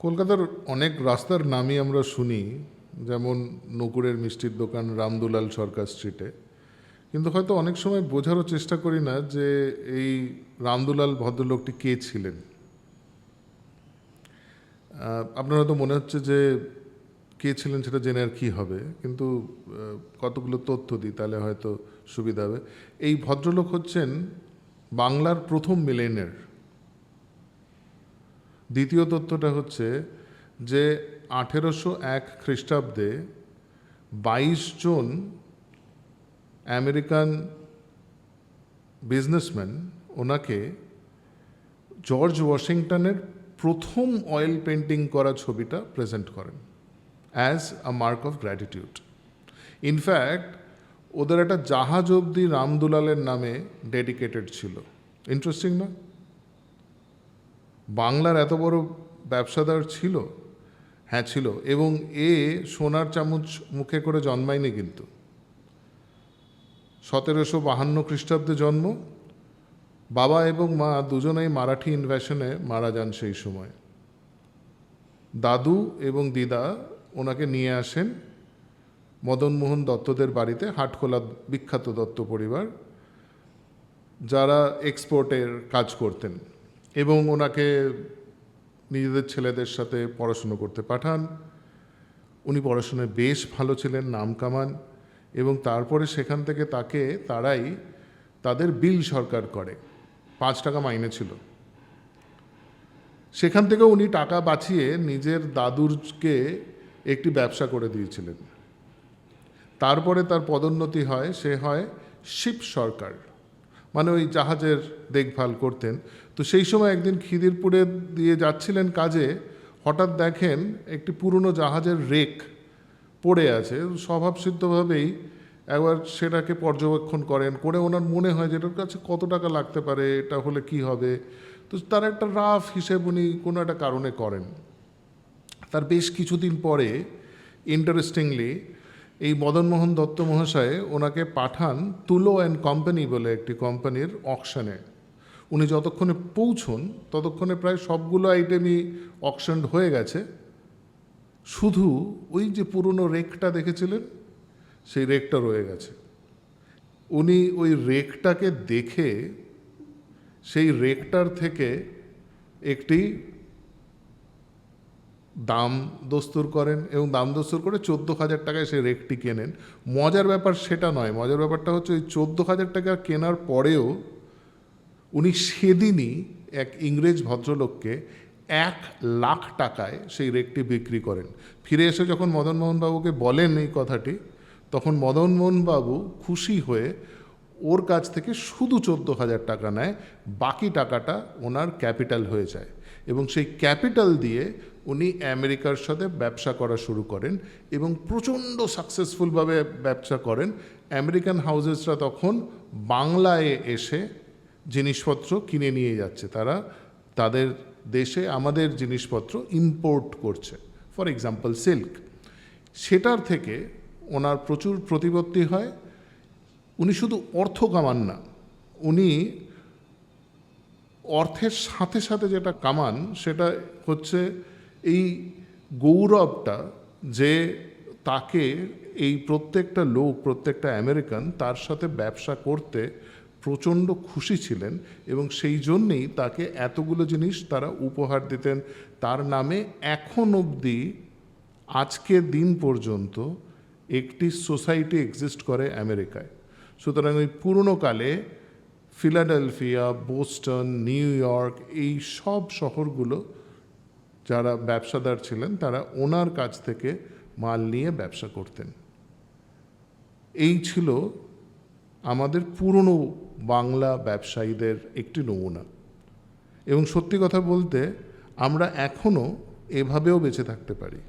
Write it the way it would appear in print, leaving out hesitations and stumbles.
কলকাতার অনেক রাস্তার নামই আমরা শুনি, যেমন নকুরের মিষ্টির দোকান রামদুলাল সরকার স্ট্রিটে, কিন্তু হয়তো অনেক সময় বোঝারও চেষ্টা করি না যে এই রামদুলাল ভদ্রলোকটি কে ছিলেন। আপনার হয়তো মনে হচ্ছে যে কে ছিলেন সেটা জেনে আর কী হবে, কিন্তু কতগুলো তথ্য দিই তাহলে হয়তো সুবিধা হবে। এই ভদ্রলোক হচ্ছেন বাংলার প্রথম মিলেনিয়ার। দ্বিতীয় তথ্যটা হচ্ছে যে 1801 খ্রিস্টাব্দে 22 জন আমেরিকান বিজনেসম্যান ওনাকে জর্জ ওয়াশিংটনের প্রথম অয়েল পেন্টিং করা ছবিটা প্রেজেন্ট করেন as a mark of gratitude. In fact ওদের একটা জাহাজ অবধি রামদুলালের নামে ডেডিকেটেড ছিল। ইন্টারেস্টিং না? বাংলার এত বড় ব্যবসাদার ছিল। হ্যাঁ ছিল, এবং সোনার চামচ মুখে করে জন্মায়নি কিন্তু। 1752 খ্রিস্টাব্দে জন্ম। বাবা এবং মা দুজনেই মারাঠি ইনভেশনে মারা যান সেই সময়। দাদু এবং দিদা ওনাকে নিয়ে আসেন মদনমোহন দত্তদের বাড়িতে, হাটখোলা বিখ্যাত দত্ত পরিবার, যারা এক্সপোর্টের কাজ করতেন, এবং ওনাকে নিজেদের ছেলেদের সাথে পড়াশুনো করতে পাঠান। উনি পড়াশোনায় বেশ ভালো ছিলেন, নাম কামান, এবং তারপরে সেখান থেকে তারাই তাদের বিল সরকার করে। 5 টাকা মাইনে ছিল। সেখান থেকে উনি টাকা বাঁচিয়ে নিজের দাদুরকে একটি ব্যবসা করে দিয়েছিলেন। তারপরে তার পদোন্নতি হয়, সে হয় শিপ সরকার, মানে ওই জাহাজের দেখভাল করতেন। তো সেই সময় একদিন খিদিরপুরে দিয়ে যাচ্ছিলেন কাজে, হঠাৎ দেখেন একটি পুরনো জাহাজের রেক পড়ে আছে। স্বভাবসিদ্ধভাবেই একবার সেটাকে পর্যবেক্ষণ করে ওনার মনে হয় যে এটার কাছে কত টাকা লাগতে পারে, এটা হলে কি হবে। তো তার একটা রাফ হিসেব উনি কোনো একটা কারণে করেন। তার বেশ কিছুদিন পরে ইন্টারেস্টিংলি এই মদনমোহন দত্ত মহাশয় ওনাকে পাঠান তুলো অ্যান্ড কোম্পানি বলে একটি কোম্পানির অকশনে। উনি যতক্ষণে পৌঁছন ততক্ষণে প্রায় সবগুলো আইটেমই অকশনড হয়ে গেছে। শুধু ওই যে পুরনো রেকটা দেখেছিলেন, সেই রেকটা রয়ে গেছে। উনি ওই রেকটাকে দেখে সেই রেকটার থেকে একটি দাম দস্তুর করেন, এবং দাম দস্তুর করে 14,000 টাকায় সেই রেকটি কেনেন। মজার ব্যাপার সেটা নয়, মজার ব্যাপারটা হচ্ছে ওই 14,000 টাকা কেনার পরেও উনি সেদিনই এক ইংরেজ ভদ্রলোককে 1,00,000 টাকায় সেই রেকটি বিক্রি করেন। ফিরে এসে যখন মদনমোহনবাবুকে বলেন এই কথাটি, তখন মদনমোহনবাবু খুশি হয়ে ওর কাছ থেকে শুধু 14,000 টাকা নেয়, বাকি টাকাটা ওনার ক্যাপিটাল হয়ে যায়, এবং সেই ক্যাপিটাল দিয়ে উনি আমেরিকার সাথে ব্যবসা করা শুরু করেন, এবং প্রচণ্ড সাকসেসফুলভাবে ব্যবসা করেন। আমেরিকান হাউজেসরা তখন বাংলায় এসে জিনিসপত্র কিনে নিয়ে যাচ্ছে, তারা তাদের দেশে আমাদের জিনিসপত্র ইম্পোর্ট করছে, ফর এক্সাম্পল সিল্ক। সেটার থেকে ওনার প্রচুর প্রতিপত্তি হয়। উনি শুধু অর্থ কামান না, উনি অর্থের সাথে সাথে যেটা কামান সেটা হচ্ছে এই গৌরবটা, যে তাকে এই প্রত্যেকটা লোক, প্রত্যেকটা আমেরিকান তার সাথে ব্যবসা করতে প্রচণ্ড খুশি ছিলেন, এবং সেই জন্যেই তাকে এতগুলো জিনিস তারা উপহার দিতেন। তার নামে এখন অবধি আজকের দিন পর্যন্ত একটি সোসাইটি এক্সিস্ট করে আমেরিকায়। সুতরাং ওই পুরনো কালে ফিলাডেলফিয়া, বোস্টন, নিউ ইয়র্ক, এই সব শহরগুলো যারা ব্যবসাদার ছিলেন তারা ওনার কাছ থেকে মাল নিয়ে ব্যবসা করতেন। এই ছিল আমাদের পুরনো বাংলা ব্যবসায়ীদের একটি নমুনা। এবং সত্যি কথা বলতে আমরা এখনও এভাবেও বেঁচে থাকতে পারি।